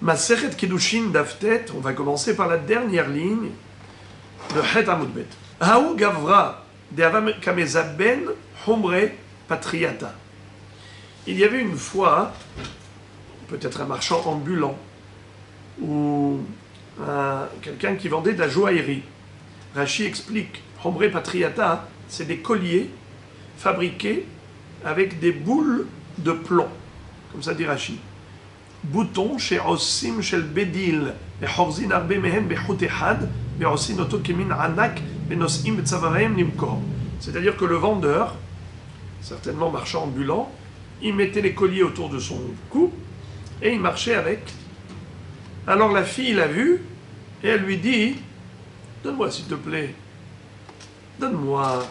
Masechet Kedushin Daftet, on va commencer par la dernière ligne de Het Amudbet. Haou Gavra de Avam Kamezaben Homre Patriata. Il y avait une fois, peut-être un marchand ambulant, ou quelqu'un qui vendait de la joaillerie. Rashi explique, Hombre Patriata, c'est des colliers fabriqués avec des boules de plomb, comme ça dit Rashi. Bouton chez Ossim chez le Bedil, les Horzin Arbe Mehen Bechut Ehad, Beosin Oto Kemin Anak, Benosim Betzavareim Nimkor. C'est-à-dire que le vendeur, certainement marchand ambulant, il mettait les colliers autour de son cou et il marchait avec. Alors la fille l'a vu et elle lui dit, donne-moi s'il te plaît, donne-moi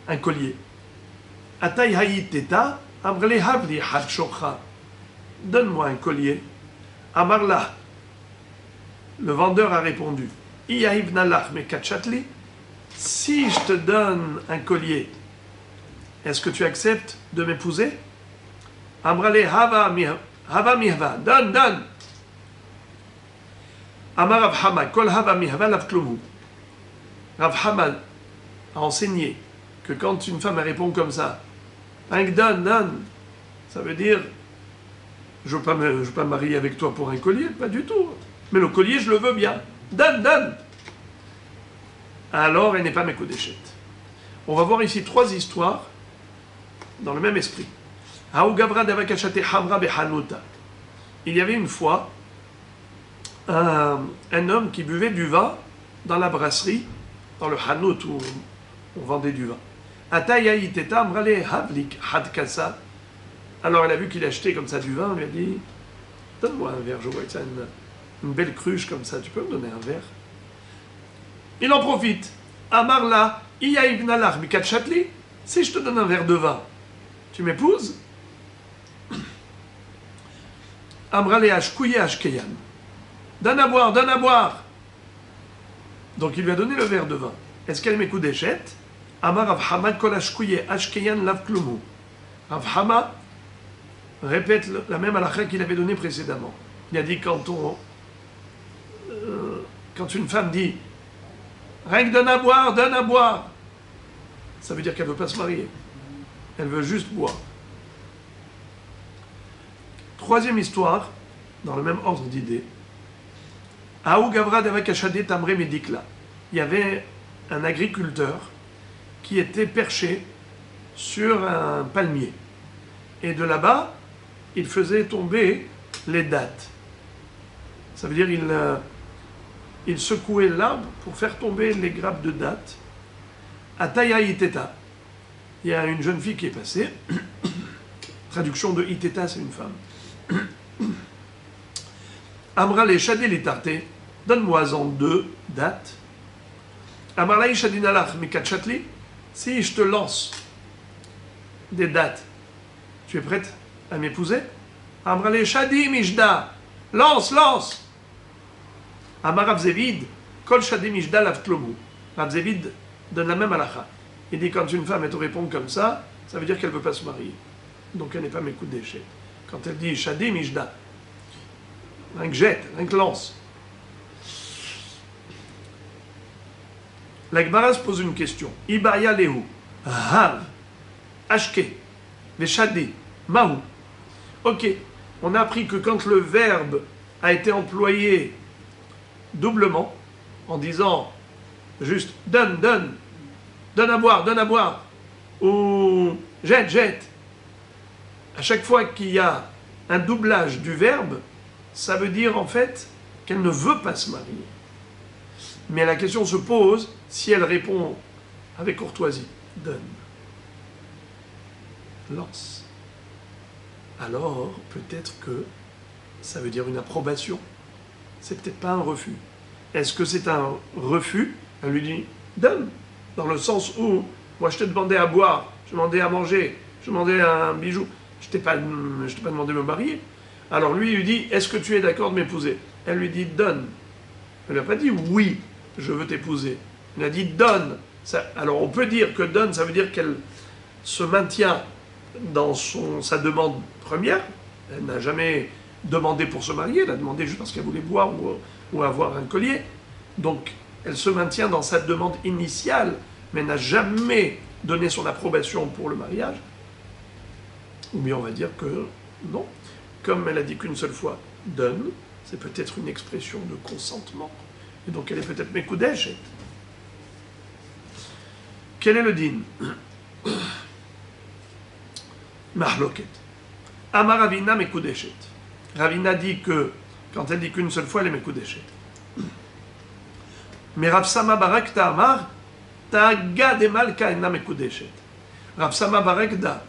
un collier. Atay hayiteta, amrele havli had shokha. Donne-moi un collier. Amarla. Le vendeur a répondu, Iyaivnalach mekachatli. Si je te donne un collier, est-ce que tu acceptes de m'épouser? Amrale hava mihva. Donne. Amar Rav Hama, kol hava mihva lav klumu. Rav Hama a enseigné que quand une femme répond comme ça, donne, ça veut dire je veux pas me marier avec toi pour un collier, pas du tout. Mais le collier, je le veux bien. Donne. Alors, elle n'est pas Mekodeshet. On va voir ici 3 histoires dans le même esprit. Il y avait une fois un homme qui buvait du vin dans la brasserie, dans le hanout où on vendait du vin. Alors elle a vu qu'il achetait comme ça du vin, elle lui a dit, donne-moi un verre, je vois que ça une belle cruche comme ça, tu peux me donner un verre? Il en profite. Amarla, Iyaivnalar Mikachatli, si je te donne un verre de vin, tu m'épouses? Amrale Ashkouye Ashkeyan. Donne à boire. Donc il lui a donné le verre de vin. Est-ce qu'elle m'écoute des chètes? Amar Rav Hama Kol Ashkouye Ashkeyan Lav Klumu. Rav Hama répète la même halakha qu'il avait donnée précédemment. Il a dit quand une femme dit rien que donne à boire, ça veut dire qu'elle ne veut pas se marier. Elle veut juste boire. 3e histoire, dans le même ordre d'idées. Aou Gavra Davakashade Tamre Medikla. Il y avait un agriculteur qui était perché sur un palmier. Et de là-bas, il faisait tomber les dattes. Ça veut dire il secouait l'arbre pour faire tomber les grappes de dattes. Ataya Iteta. Il y a une jeune fille qui est passée. Traduction de Iteta, c'est une femme. Amra les chadé les tarté. Donne-moi-en 2 dattes. Amra les chadinalach mikachatli. Si je te lance des dattes, tu es prête à m'épouser? Amra les chadi mijda. Lance. Amar Rav Zevid, Kol Shadi Mishda Lav Klomu. Rav Zevid donne la même halakha. Il dit quand une femme te répond comme ça veut dire qu'elle ne veut pas se marier. Donc elle n'est pas Mekoud Deshet. Quand elle dit Shadi Mishda, rien que jette, rien que lance. La Gemara se pose une question. Ibaya Lehu, Hav, Ashke, Veshadi, Mahu. Ok, on a appris que quand le verbe a été employé doublement, en disant juste donne à boire, ou jette. À chaque fois qu'il y a un doublage du verbe, ça veut dire en fait qu'elle ne veut pas se marier. Mais la question se pose si elle répond avec courtoisie, donne, lance. Alors peut-être que ça veut dire une approbation. C'est peut-être pas un refus. Est-ce que c'est un refus? Elle lui dit, donne, dans le sens où, moi je t'ai demandé à boire, je t'ai demandé à manger, je t'ai demandé un bijou, je t'ai pas demandé de me marier. Alors lui, il lui dit, est-ce que tu es d'accord de m'épouser? Elle lui dit, donne. Elle n'a pas dit, oui, je veux t'épouser. Elle a dit, donne. Alors on peut dire que donne, ça veut dire qu'elle se maintient dans sa demande première, Elle n'a jamais demandé pour se marier, elle a demandé juste parce qu'elle voulait boire ou avoir un collier. Donc, elle se maintient dans sa demande initiale, mais n'a jamais donné son approbation pour le mariage. Ou bien on va dire que non. Comme elle a dit qu'une seule fois « donne », c'est peut-être une expression de consentement. Et donc elle est peut-être Mekudeshet. Quel est le din? Mahloket. Amar Ravina Mekudeshet. Ravina dit que, quand elle dit qu'une seule fois, elle est Mekudeshet. Mais Rav Sama Barakta Amar, Ta'ga de Malka enna Mekudeshet. Rav Sama Barakta,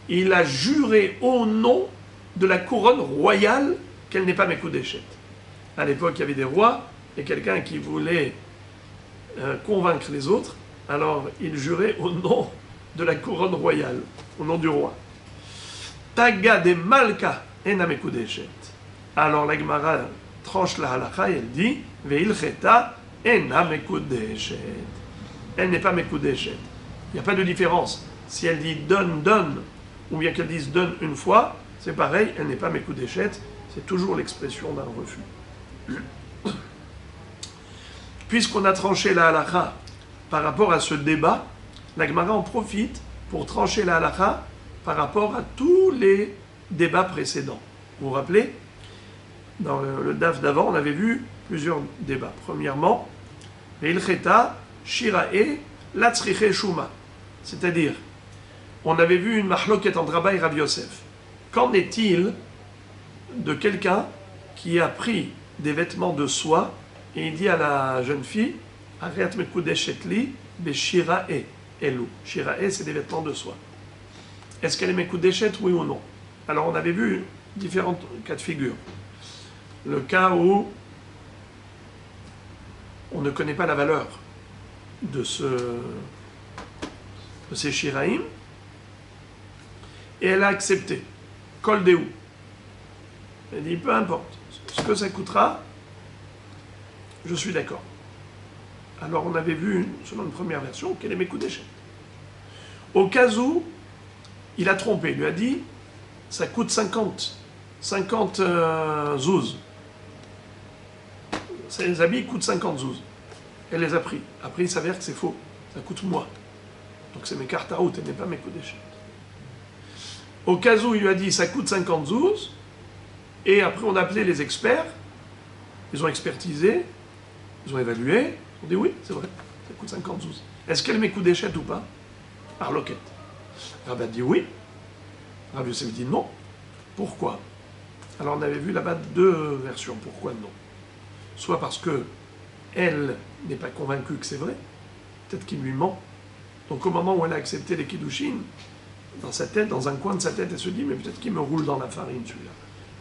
il a juré au nom de la couronne royale qu'elle n'est pas Mekudeshet. À l'époque, il y avait des rois, et quelqu'un qui voulait convaincre les autres, alors il jurait au nom de la couronne royale, au nom du roi. Taga de Malka enna Mekudeshet. Alors la Gemara tranche la halakha et elle dit Ve'ilcheta enna Mekudeshet. Elle n'est pas Mekudeshet. Il n'y a pas de différence. Si elle dit donne, donne, ou bien qu'elle dise donne une fois, c'est pareil, elle n'est pas Mekudeshet, c'est toujours l'expression d'un refus. Puisqu'on a tranché la halakha par rapport à ce débat, la Gemara en profite pour trancher la halakha par rapport à tous les débats précédents. Vous vous rappelez, dans le DAF d'avant, on avait vu plusieurs débats. Premièrement, Ve'ilcheta, Shirae, Latzriche Shuma. C'est-à-dire, on avait vu une mahloket entre Rabba et Rav Yosef. Qu'en est-il de quelqu'un qui a pris des vêtements de soie et il dit à la jeune fille Ariat Mekudeshet li beshirae elu. Shirae, c'est des vêtements de soie. Est-ce qu'elle est Mekudeshet, oui ou non? Alors on avait vu différents cas de figure. Le cas où on ne connaît pas la valeur de ces shiraim et elle a accepté. Kol Deu. Elle dit peu importe, ce que ça coûtera, je suis d'accord. Alors on avait vu, selon une première version, qu'elle est Mekudeshet. Au cas où il a trompé, il lui a dit ça coûte 50 zouz. Ces habits coûtent 50 zouz. Elle les a pris. Après, il s'avère que c'est faux. Ça coûte moins. Donc c'est mes cartes out, elle n'est pas Mekudeshet. Au cas où il lui a dit ça coûte 50 zouz, et après on a appelé les experts, ils ont expertisé, ils ont évalué, ils ont dit oui, c'est vrai, ça coûte 50 zouz. Est-ce qu'elle est Mekudeshet ou pas? Par loquette. Rabbi a dit oui. Rav Yosef dit non. Pourquoi? Alors on avait vu là-bas deux versions. Pourquoi non? Soit parce que elle n'est pas convaincue que c'est vrai, peut-être qu'il lui ment. Donc au moment où elle a accepté les Kiddushin, dans sa tête, dans un coin de sa tête, elle se dit mais peut-être qu'il me roule dans la farine celui-là.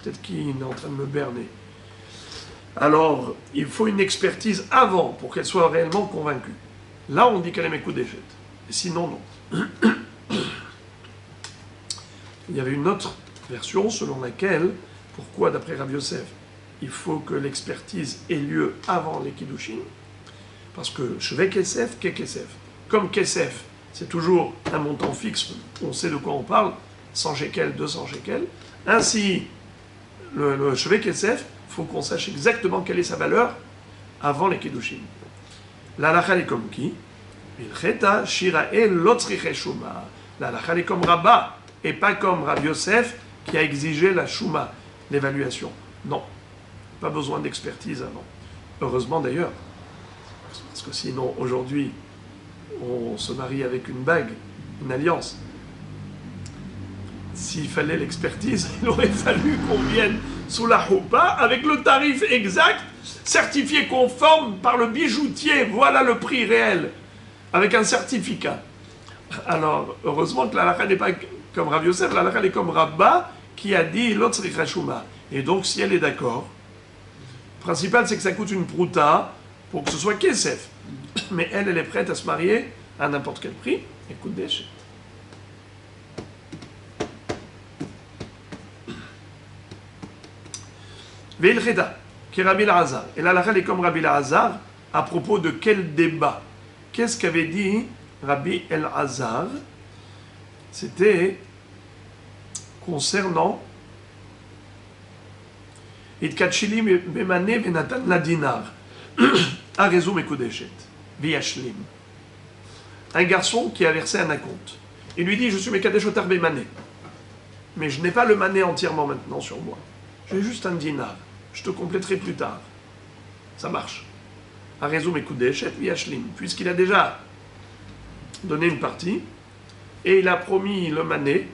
Peut-être qu'il est en train de me berner. Alors il faut une expertise avant pour qu'elle soit réellement convaincue. Là on dit qu'elle est Mekudeshet. Sinon non. Il y avait une autre version selon laquelle, pourquoi d'après Rav Yosef, il faut que l'expertise ait lieu avant les Kiddushin, parce que Shve Kesef, Ke Kesef. Comme Kesef, c'est toujours un montant fixe, on sait de quoi on parle, 100 shekels, 200 shekels. Ainsi, le Shve Kesef, il faut qu'on sache exactement quelle est sa valeur avant les Kiddushin. La halakha est comme qui? Ilcheta Shirae Lotzriche Shuma. La halakha est comme Rabba, et pas comme Rav Yosef qui a exigé la Shuma, l'évaluation. Non, pas besoin d'expertise avant. Heureusement d'ailleurs, parce que sinon aujourd'hui on se marie avec une bague, une alliance. S'il fallait l'expertise, il aurait fallu qu'on vienne sous la choupa avec le tarif exact, certifié conforme par le bijoutier, voilà le prix réel, avec un certificat. Alors, heureusement que la halakha n'est pas comme Rav Yosef, la halakha est comme Rabba qui a dit l'otzricha shuma. Et donc, si elle est d'accord, le principal c'est que ça coûte une prouta pour que ce soit kesef. Mais elle est prête à se marier à n'importe quel prix, et coûte déchet. Ve'ilcheta, qui est Rabbi Elazar. Et la halakha est comme Rabbi Elazar à propos de quel débat? Qu'est-ce qu'avait dit Rabbi Elazar? C'était concernant Itkachili bemane venatan la dinar. Arezu mekudeshet. Viashlim. Un garçon qui a versé un acompte. Il lui dit, je suis mekadesh otar bemane. Mais je n'ai pas le mané entièrement maintenant sur moi. J'ai juste un dinar. Je te compléterai plus tard. Ça marche. Arezu mekudeshet viashlim. Puisqu'il a déjà donné une partie, et il a promis le mané,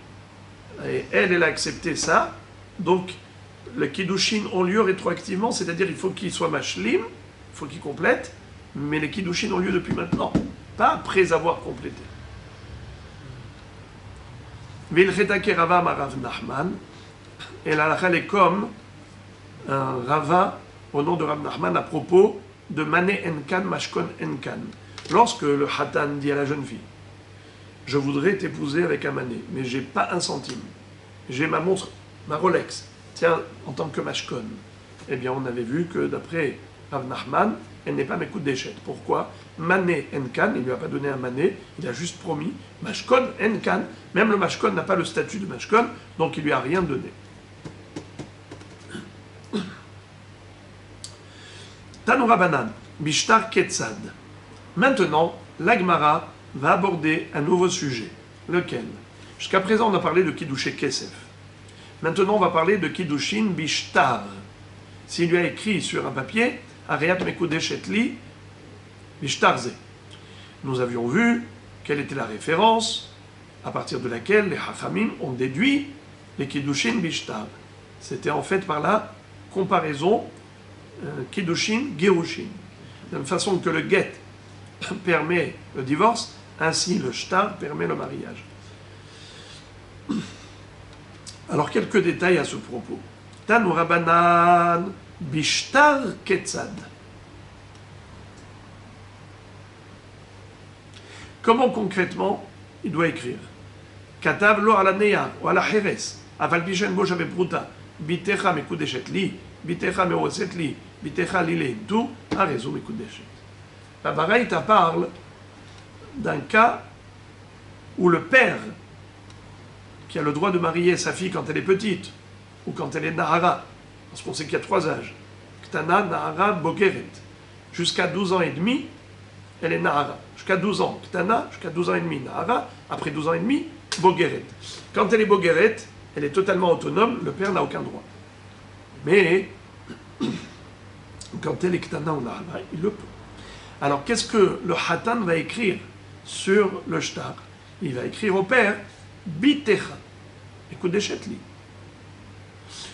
et elle a accepté ça, donc les kiddushin ont lieu rétroactivement, c'est-à-dire il faut qu'il soit mashlim, il faut qu'il complète, mais les kiddushin ont lieu depuis maintenant, pas après avoir complété. Vilchetake Rava Marav Nachman, et la halakha est comme un Rava au nom de Rav Nachman à propos de mané enkan, mashkon enkan. Lorsque le Hatan dit à la jeune fille, je voudrais t'épouser avec un mané, mais j'ai pas un centime. J'ai ma montre, ma Rolex. Tiens, en tant que mashkon. Eh bien, on avait vu que d'après Rav Nachman, elle n'est pas mes coups d'échette. Pourquoi? Mané enkan, il lui a pas donné un mané, il a juste promis. Mashkon enkan, même le mashkon n'a pas le statut de mashkon, donc il lui a rien donné. Tanoura Banan, Bishtar Ketzad. Maintenant, l'Agmara va aborder un nouveau sujet. Lequel? Jusqu'à présent, on a parlé de Kiddushin Kesef. Maintenant, on va parler de Kiddushin Bishtar. S'il lui a écrit sur un papier, Ariat Mekudeshet Li Bishtarze. Nous avions vu quelle était la référence à partir de laquelle les Hachamim ont déduit les Kiddushin Bishtar. C'était en fait par la comparaison Kiddushin Gerushin. De la même façon que le get permet le divorce, ainsi le shtar permet le mariage. Alors quelques détails à ce propos. Tanu Rabanan Bishtar Ketzad. Comment concrètement il doit écrire? Katav lo ala neyar ou ala heres, aval bishen bo shave pruta, bitecha mekudeshet li, bitecha meoset li, bitecha lile tu, arezu mekudeshet. La Baraïta parle d'un cas où le père, qui a le droit de marier sa fille quand elle est petite, ou quand elle est Nahara, parce qu'on sait qu'il y a 3 âges, Ktana, Nahara, Bogeret. Jusqu'à 12 ans et demi, elle est Nahara. Jusqu'à 12 ans, Ktana, jusqu'à 12 ans et demi, Nahara. Après 12 ans et demi, Bogeret. Quand elle est Bogeret, elle est totalement autonome, le père n'a aucun droit. Mais, quand elle est Ktana ou Nahara, il le peut. Alors, qu'est-ce que le Hatan va écrire sur le shtar? Il va écrire au père, Bitecha, Mekudeshet li.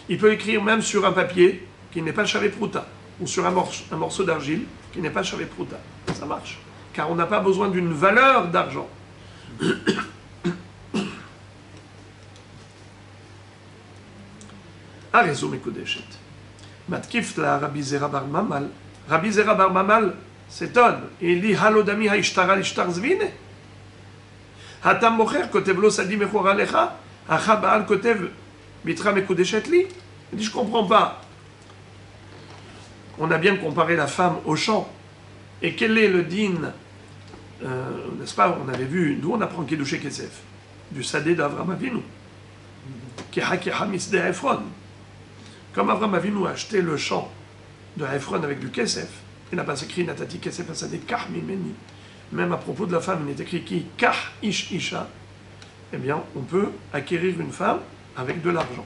Il peut écrire même sur un papier qui n'est pas Shavé Pruta, ou sur un morceau d'argile qui n'est pas Shavé Pruta. Ça marche, car on n'a pas besoin d'une valeur d'argent. Arezo Mekudeshet. Matkif la Rabbi Zera bar Mamal. Rabbi Zera bar Mamal s'étonne et il dit Halodami haishtara l'ishtar zvine. Hatam mocher kotev lo sadi mechor alecha. Acha baal kotev bitra mekudeshet li. Il dit je comprends pas. On a bien comparé la femme au champ. Et quel est le din, n'est-ce pas? On avait vu d'où on apprend Kiddushin Kesef, du sadé d'Avram Avinu, qui a misde Ephron. Comme Avram Avinu a acheté le champ de Ephron avec du Kesef, il n'a pas écrit Natati Kesef Asadé Kah Mimeni. Même à propos de la femme, il est écrit qui Kah Ish Isha. Eh bien, on peut acquérir une femme avec de l'argent.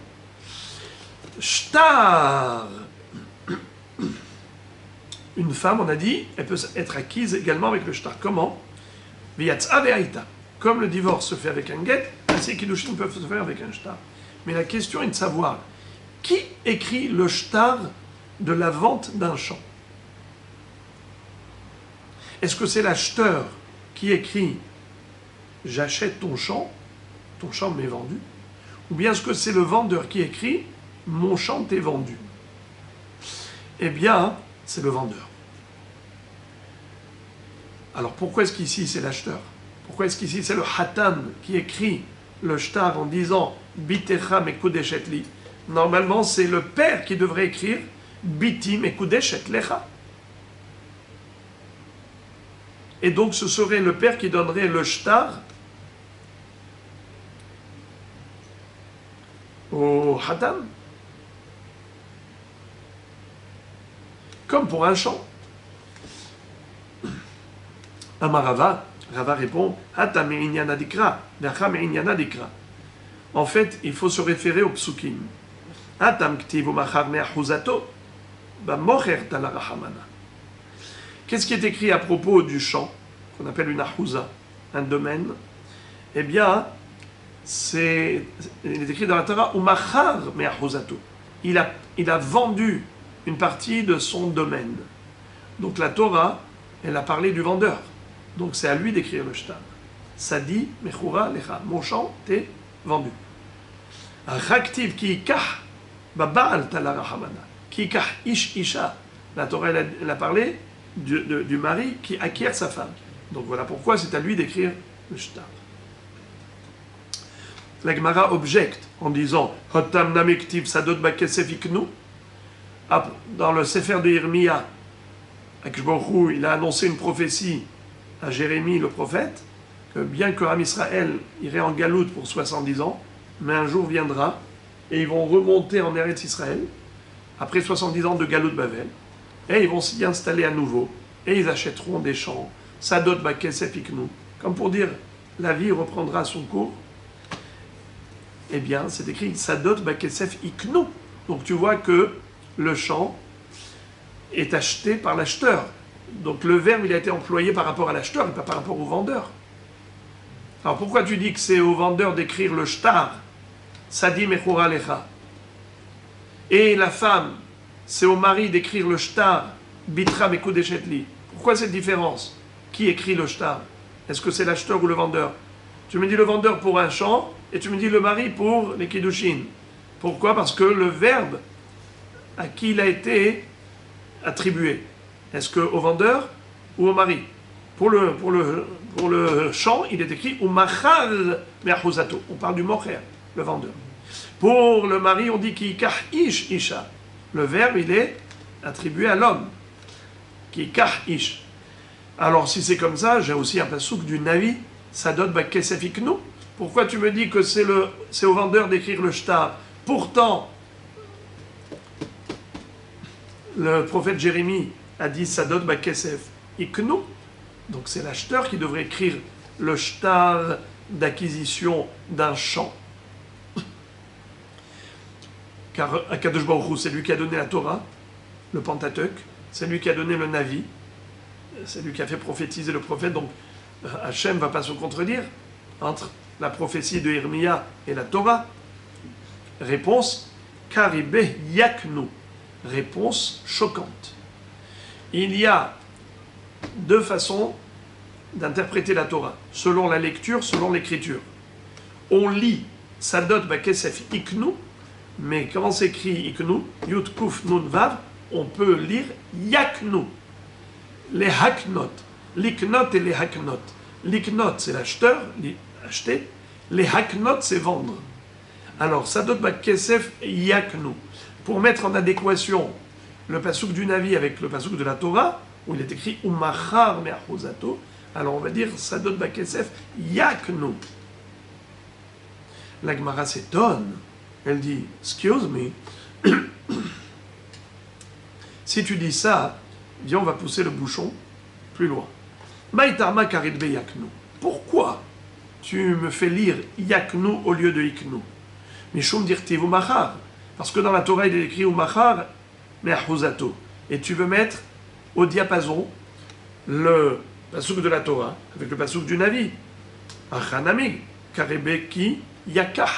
Shtar. Une femme, on a dit, elle peut être acquise également avec le shtar. Comment? Viyatsa ve'aïta. Comme le divorce se fait avec un get, ainsi kiddushin peuvent se faire avec un shtar. Mais la question est de savoir qui écrit le shtar de la vente d'un champ. Est-ce que c'est l'acheteur qui écrit « J'achète ton champ m'est vendu » ou bien est-ce que c'est le vendeur qui écrit « Mon champ t'est vendu » Eh bien, c'est le vendeur. Alors pourquoi est-ce qu'ici c'est l'acheteur? Pourquoi est-ce qu'ici c'est le Hatan qui écrit le shtar en disant « Bitecha mekudeshet li » Normalement, c'est le père qui devrait écrire « Biti mekudeshet lecha » Et donc ce serait le père qui donnerait le shtar au Hatan. comme pour un champ. Amarava, Rava répond, Hata me'inyana dikra, dacha me'inyana dikra. En fait, il faut se référer au psukim. Atam ktiv umachar me'achuzato, ba mocher talarahamana. Qu'est-ce qui est écrit à propos du champ, qu'on appelle une achuza, un domaine? Eh bien, il est écrit dans la Torah, umachar me'achuzato. Il a vendu une partie de son domaine. Donc la Torah, elle a parlé du vendeur. Donc c'est à lui d'écrire le shtar. Sadi mechura lecha. Mon champ t'est vendu. Raktiv ki ikach babal talarahamana. Ki ikach ish isha. La Torah, elle a parlé du mari qui acquiert sa femme. Donc voilà pourquoi c'est à lui d'écrire le shtar. La Gemara objecte en disant Hotam namektiv sadot bakesef iknu. Dans le Sefer de Yirmiya, il a annoncé une prophétie à Jérémie le prophète, que bien que Am Israël irait en galoute pour 70 ans, mais un jour viendra, et ils vont remonter en Eretz Israël, après 70 ans de galoute Bavel, et ils vont s'y installer à nouveau, et ils achèteront des champs, Sadot Bakesef Iknu, comme pour dire, la vie reprendra son cours. Eh bien, c'est écrit Sadot Bakesef Iknu. Donc tu vois que le champ est acheté par l'acheteur. Donc le verbe, il a été employé par rapport à l'acheteur et pas par rapport au vendeur. Alors pourquoi tu dis que c'est au vendeur d'écrire le shtar, Sadi mechura lecha, et la femme, c'est au mari d'écrire le shtar, Bitra mekudeshet li? Pourquoi cette différence? Qui écrit le shtar? Est-ce que c'est l'acheteur ou le vendeur? Tu me dis le vendeur pour un champ et tu me dis le mari pour les kiddushin. Pourquoi? Parce que le verbe à qui il a été attribué. Est-ce qu'au vendeur ou au mari? Pour le champ, il est écrit Umachar me'achuzato. On parle du mocher, le vendeur. Pour le mari, on dit Ki'ikach ish isha. Le verbe, il est attribué à l'homme. Ki'ikach ish. Alors, si c'est comme ça, j'ai aussi un pasouk du Navi, Sadot bakesef iknu. Pourquoi tu me dis que c'est au vendeur d'écrire le shtar? Pourtant, le prophète Jérémie a dit Sadot bakesef iknu. Donc c'est l'acheteur qui devrait écrire le shtar d'acquisition d'un champ. Car Akadosh Baruch Hu, c'est lui qui a donné la Torah, le Pentateuch, c'est lui qui a donné le Navi, c'est lui qui a fait prophétiser le prophète. Donc Hachem ne va pas se contredire entre la prophétie de Irmia et la Torah. Réponse Karibe yaknu. Réponse choquante. Il y a deux façons d'interpréter la Torah, selon la lecture, selon l'écriture. On lit Sadot bakesef iknu, mais comment s'écrit iknu? Yud kuf nun vav, on peut lire yaknu. Les haknot, l'iknot et les haknot. L'iknot, c'est l'acheteur, acheter. Les haknot, c'est vendre. Alors, Sadot bakesef yaknu. Pour mettre en adéquation le pasouk du Navi avec le pasouk de la Torah, où il est écrit Umachar me'achuzato, alors on va dire Sadot bakesef yaknu. La Gemara s'étonne. Elle dit, excuse me, si tu dis ça, viens, on va pousser le bouchon plus loin. Maïtarma karidbe yaknu. Pourquoi tu me fais lire yaknu au lieu de iknu? Mishum dirtiv umachar. Parce que dans la Torah, il est écrit umachar me'achuzato. Et tu veux mettre au diapason le pasouk de la Torah avec le pasouk du Navi. Achanami, karebeki yakah.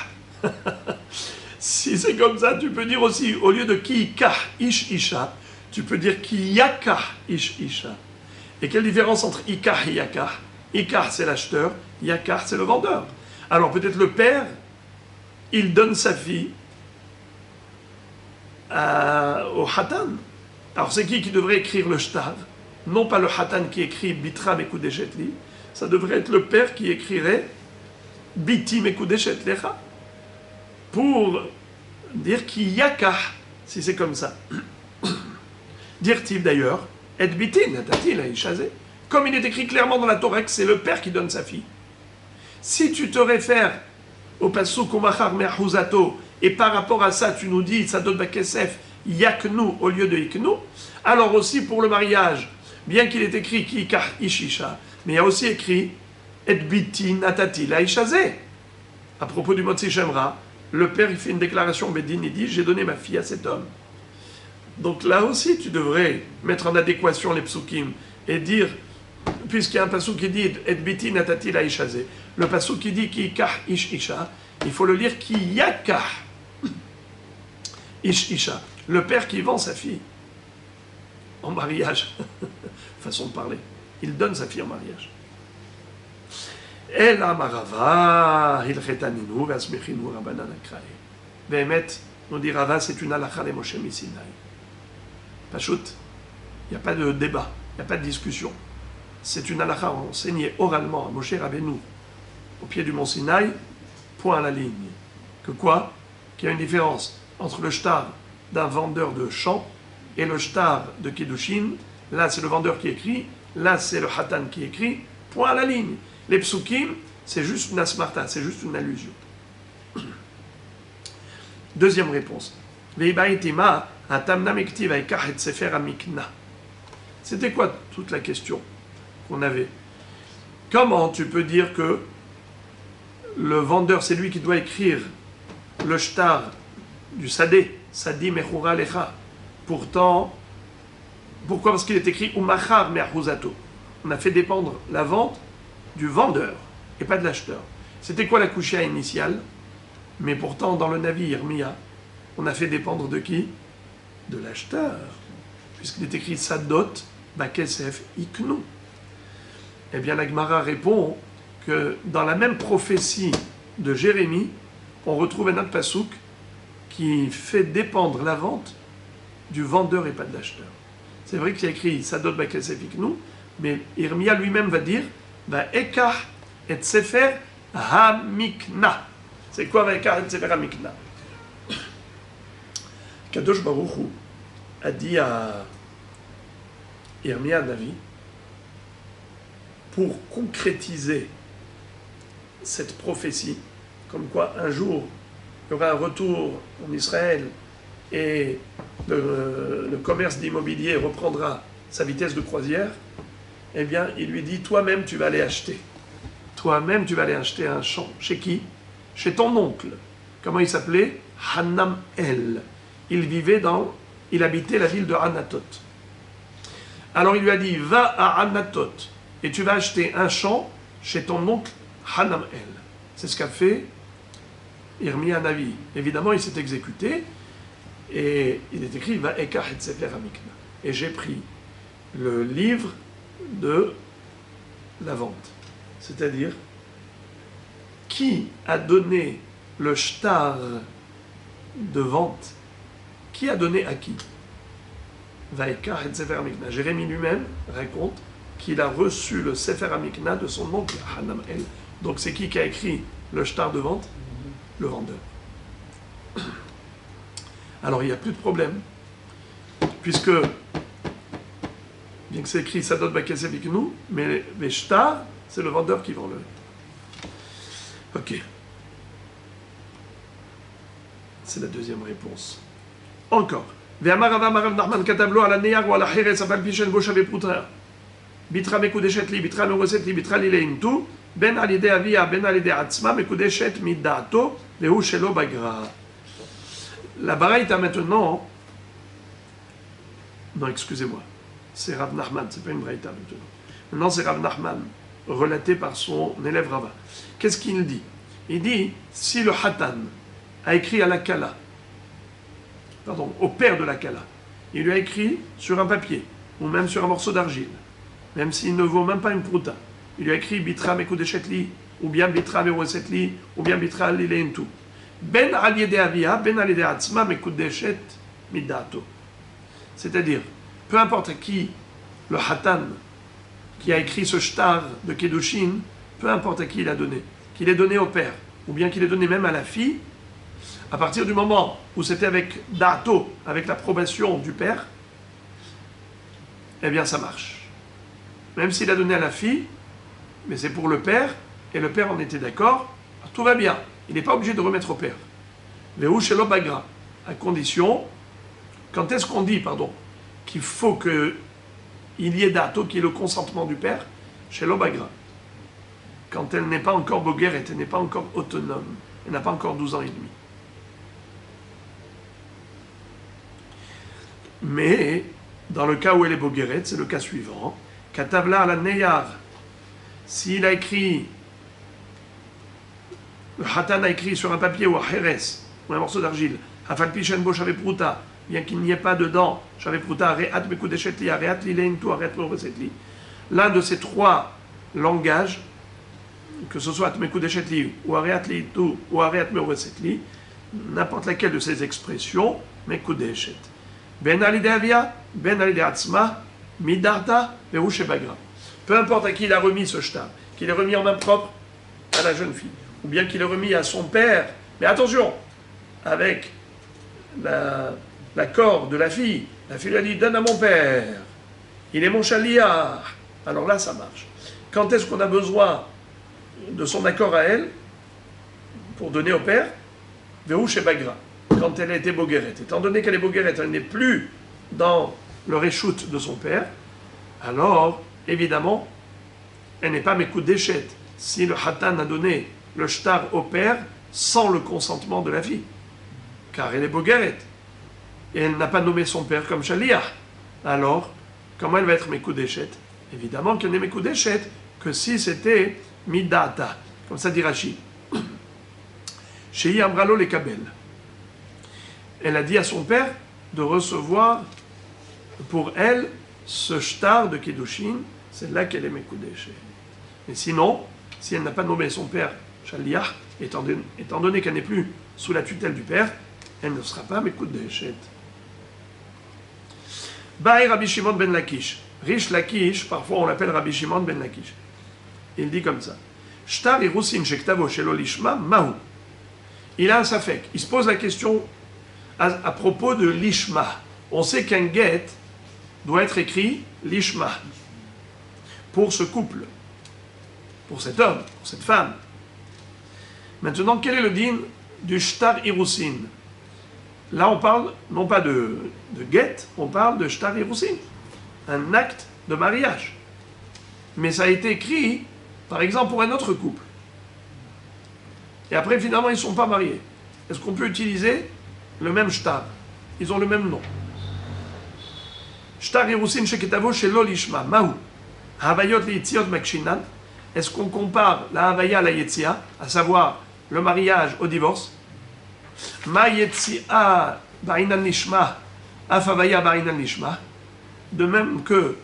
Si c'est comme ça, tu peux dire aussi, au lieu de ki ikah ish isha, tu peux dire ki yakah ish isha. Et quelle différence entre ikah et yakah? Ikah, c'est l'acheteur, yakah, c'est le vendeur. Alors peut-être le père, il donne sa fille au hatan. Alors c'est qui devrait écrire le shtar? Non pas le hatan qui écrit bitra mekudeshet li, ça devrait être le père qui écrirait biti mekudeshet lecha, pour dire ki yakah, si c'est comme ça. Dire-t-il d'ailleurs, et biti natati la ishazé, comme il est écrit clairement dans la Torah que c'est le père qui donne sa fille. Si tu te réfères au pasuk umachar me'achuzato, et par rapport à ça tu nous dis sadot bakesef yaknu au lieu de iknu, alors aussi pour le mariage, bien qu'il ait écrit ki kah ishisha, mais il y a aussi écrit et biti natati la ishazeh. À propos du Motzi Shemra, le père il fait une déclaration Bedin, il dit j'ai donné ma fille à cet homme. Donc là aussi tu devrais mettre en adéquation les psukim et dire, puisqu'il y a un pasuk qui dit et biti natati la ishazeh, le pasuk qui dit ki kah ishisha, il faut le lire ki yakah ishisha, le père qui vend sa fille en mariage, façon de parler, il donne sa fille en mariage. אלא מרבה הלכתנינו והסמיכינו רבנן הקראי. באמת, nous dit Rava, c'est une halakha de Moshe Missinaï. Pachout, il n'y a pas de débat, il n'y a pas de discussion. C'est une halakha enseignée oralement à Moshe Rabbeinu, au pied du mont Sinaï, point à la ligne. Que quoi? Qu'il y a une différence entre le shtar d'un vendeur de chant et le shtar de Kiddushin. Là, c'est le vendeur qui écrit, là, c'est le hatan qui écrit, point à la ligne. Les psukim, c'est juste une asmarta, c'est juste une allusion. Deuxième réponse. C'était quoi toute la question qu'on avait? Comment tu peux dire que le vendeur, c'est lui qui doit écrire le shtar du sadé, sadi mechura lecha? Pourtant, pourquoi? Parce qu'il est écrit umachar me'ahuzato. On a fait dépendre la vente du vendeur et pas de l'acheteur. C'était quoi la couchia initiale? Mais pourtant, dans le Navi Irmia, on a fait dépendre de qui? De l'acheteur. Puisqu'il est écrit Sadot, Bakesef, Iknu. Eh bien, la Gemara répond que dans la même prophétie de Jérémie, on retrouve un autre pasouk qui fait dépendre la vente du vendeur et pas de l'acheteur. C'est vrai qu'il y a écrit Sadot, Bakesef, Iknu, mais Irmia lui-même va dire Va'ekah et Sefer Hamikna. C'est quoi Va'ekah et Sefer Hamikna? Kadosh Baruch Hu a dit à Irmia Navi, pour concrétiser cette prophétie, comme quoi un jour il y aura un retour en Israël et le commerce d'immobilier reprendra sa vitesse de croisière, eh bien, il lui dit, toi-même, tu vas aller acheter. Toi-même, tu vas aller acheter un champ. Chez qui? Chez ton oncle. Comment il s'appelait? Hanam El. Il habitait la ville de Anatot. Alors, il lui a dit, va à Anatot et tu vas acheter un champ chez ton oncle Hanam El. C'est ce qu'a fait Irmia Navi. Évidemment, il s'est exécuté et il est écrit, va ekach et sefer hamikna. Et j'ai pris le livre de la vente. C'est-à-dire, qui a donné le shtar de vente? Qui a donné à qui? Vaikach et Sefer Hamikna. Jérémie lui-même raconte qu'il a reçu le Sefer Hamikna de son oncle Hanam El. Donc c'est qui a écrit le shtar de vente? Le vendeur. Alors il n'y a plus de problème, puisque bien que c'est écrit Sadot Bakesef Iknu, mais les shtar, c'est le vendeur qui vend le. Ok. C'est la deuxième réponse. Encore. Ve'amar Rava Marav Nachman katablo ala neyar ou ala cheres abal pishen bo shave prutra. Bitra mekudeshet li, bitra meroset li, bitra li leintu, ben al yedei avia, ben al yedei atzma, mekudeshet midato, vehu shelo bagra. La baraïta maintenant. Non, excusez-moi. C'est Rav Nachman, c'est pas une braïta maintenant. Maintenant, c'est Rav Nachman, relaté par son élève Rava. Qu'est-ce qu'il dit? Il dit, si le Hatan a écrit à la Kala, pardon, au père de la Kala, il lui a écrit sur un papier, ou même sur un morceau d'argile, même s'il ne vaut même pas une prouta, il lui a écrit Bitra Mekudeshetli, ou bien Bitra Merosetli, ou bien Bitra Lileintu. Ben al yedei avia, ben al yedei atzma Mekudeshet midato. C'est-à-dire, peu importe à qui le Hatan qui a écrit ce shtar de Kedushin, peu importe à qui il a donné, qu'il ait donné au père, ou bien qu'il ait donné même à la fille, à partir du moment où c'était avec Dato, avec l'approbation du père, eh bien ça marche. Même s'il a donné à la fille, mais c'est pour le père, et le père en était d'accord, tout va bien. Il n'est pas obligé de remettre au père. Vehu shelo bagra, à condition Quand est-ce qu'on dit, qu'il faut qu'il y ait dato, qu'il y ait le consentement du père? Chez l'Obagra. Quand elle n'est pas encore bogueret, elle n'est pas encore autonome, elle n'a pas encore 12 ans et demi. Mais, dans le cas où elle est bogueret, c'est le cas suivant. Katavla la neyar. S'il a écrit, le Hatan a écrit sur un papier ou un Heres, ou un morceau d'argile, Hafalpishen bo Shavepruta, bien qu'il n'y ait pas dedans, Shavepruta, Areat Mekudeshetli, Areat Lileintu, Areat Meoresetli, l'un de ces trois langages, que ce soit Mekudeshetli, ou Areat Lileintu, ou Areat Meoresetli, n'importe laquelle de ces expressions, Mekudeshet. Ben alide avia, ben alide atzma, midarta, verouche bagra. Peu importe à qui il a remis ce shtar, qu'il ait remis en main propre à la jeune fille, ou bien qu'il ait remis à son père, mais attention, avec l'accord de la fille lui a dit, donne à mon père, il est mon chaliard, alors là ça marche. Quand est-ce qu'on a besoin de son accord à elle, pour donner au père? Verouche bagra. Quand elle a été bogueret. Étant donné qu'elle est bogueret, elle n'est plus dans le réchoute de son père, alors, évidemment, elle n'est pas Mekudeshet si le Hatan a donné le shtar au père sans le consentement de la fille. Car elle est bogueret. Et elle n'a pas nommé son père comme Shaliach. Alors, comment elle va être Mekudeshet? Évidemment qu'elle n'est Mekudeshet que si c'était Midata. Comme ça dit Rashi. Shei Amralo le Kabel. Elle a dit à son père de recevoir pour elle ce shtar de Kiddushin, c'est là qu'elle est Mekudeshet. Mais sinon, si elle n'a pas nommé son père Shaliach, étant donné qu'elle n'est plus sous la tutelle du père, elle ne sera pas Mekudeshet. Baï Rabbi Shimon ben Lakish. Rish Lakish, parfois on l'appelle Rabbi Shimon ben Lakish. Il dit comme ça. Shtar irusin shektavo shelo lishma mahu. Il a un safek. Il se pose la question à propos de l'ishma. On sait qu'un get doit être écrit l'ishma pour ce couple, pour cet homme, pour cette femme. Maintenant, quel est le din du shtar irusin? Là, on parle non pas de get, on parle de shtar irusin, un acte de mariage. Mais ça a été écrit, par exemple, pour un autre couple. Et après, finalement, ils ne sont pas mariés. Est-ce qu'on peut utiliser le même shtar? Ils ont le même nom. Shtar irusin sheketavo shelo lishma. Mahu. Havayot liitziot makshinan. Est-ce qu'on compare la havaya à la yetzia, à savoir le mariage au divorce? Ma yetzia ba'inan lishma, af havaya ba'inan lishma. De même que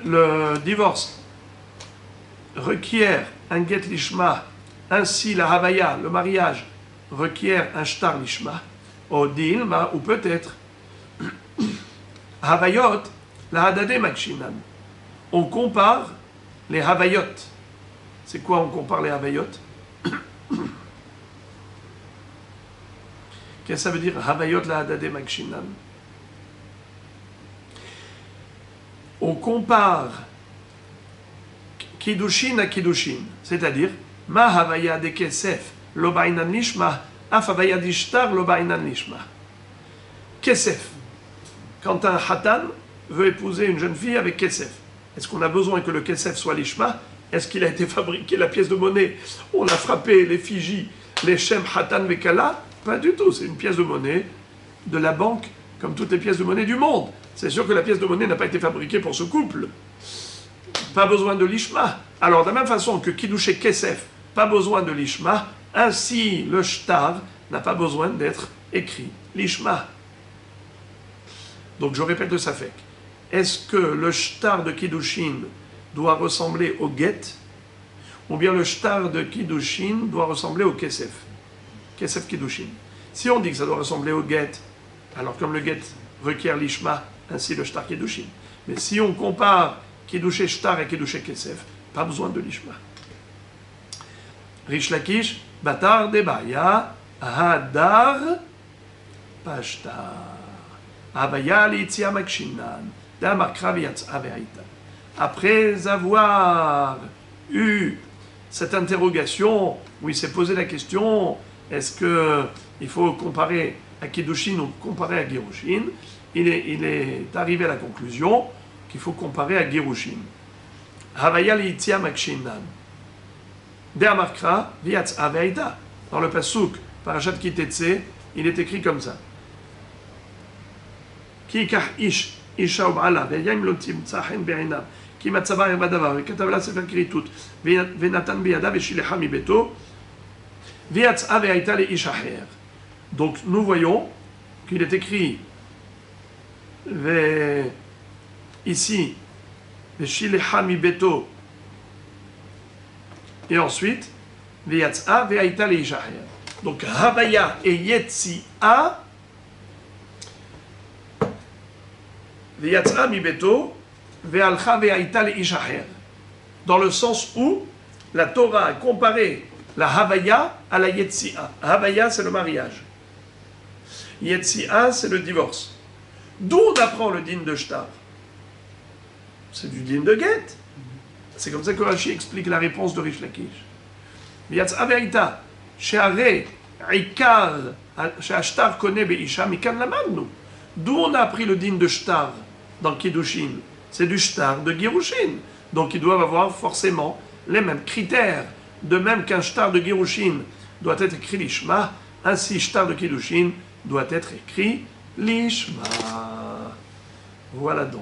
le divorce requiert un get lishma, ainsi la havaya, le mariage, requiert un shtar lishma, au dilma, ou peut-être havayot, la hadade makshinan. On compare les havayot. C'est quoi on compare les havayot? Qu'est-ce que ça veut dire havayot la hadade makshinan? On compare kiddushin à kiddushin, c'est-à-dire ma havaya de kesef lo bainan lishma, af havaya d'ishtar lo bainan lishma. Kesef. Quand un hatan veut épouser une jeune fille avec kesef, est-ce qu'on a besoin que le kesef soit lishma? Est-ce qu'il a été fabriqué, la pièce de monnaie? On a frappé l'effigie, les shem hatan vekala? Pas du tout, c'est une pièce de monnaie de la banque, comme toutes les pièces de monnaie du monde. C'est sûr que la pièce de monnaie n'a pas été fabriquée pour ce couple. Pas besoin de l'ishma. Alors, de la même façon que Kiddushe Kesef, pas besoin de l'ishma, ainsi le shtar n'a pas besoin d'être écrit l'ishma. Donc, je répète le safek. Est-ce que le shtar de Kiddushin doit ressembler au get, ou bien le shtar de Kiddushin doit ressembler au Kesef? Kesef Kiddushin. Si on dit que ça doit ressembler au get, alors comme le get requiert l'ishma, ainsi le shtar Kiddushin. Mais si on compare Kiddushe shtar et Kiddushe kesef, pas besoin de l'ishma. Rish Lakish, Batar debaya, Hadar pashtar. Avaya litzia makshinan, Damakra v'yatsa ve'aita. Après avoir eu cette interrogation, où il s'est posé la question, est-ce qu'il faut comparer à Kiddushin ou comparé à Girushin, il est arrivé à la conclusion qu'il faut comparer à Girushin. Havaya liitzia makshinan. De'amarkra viatza ve'aita. Dans le pasuk Parashat Kitetse, il est écrit comme ça. Ki yikach ish isha ub'ala ve'yam lo timtza chen be'inav ki matzava erba davar ve'katav la sefer kiritut ve'natan biyada ve'shilecha mi beto viatza ve'aita le'ish acher. Donc nous voyons qu'il est écrit ici ve'shilecha mi beto et ensuite ve'yatza ve'aita le'ish acher. Donc Havaya et Yetzia ve'yatza mi beto ve'alcha ve'aita le'ish acher. Dans le sens où la Torah a comparé la Havaya à la Yetzia. Havaya, c'est le mariage. Yetzia, c'est le divorce. D'où on apprend le din de Shtar? C'est du din de Get. C'est comme ça que Rashi explique la réponse de Rish Lakish. Yatsa ve'aita, she'are ikar, she'ashtar kone be'isha, mikan lamadnu. D'où on a appris le din de Shtar dans Kiddushin? C'est du Shtar de Girushin. Donc ils doivent avoir forcément les mêmes critères. De même qu'un Shtar de Girushin doit être écrit Lishma, ainsi Shtar de Kiddushin doit être écrit Lishma. Voilà donc.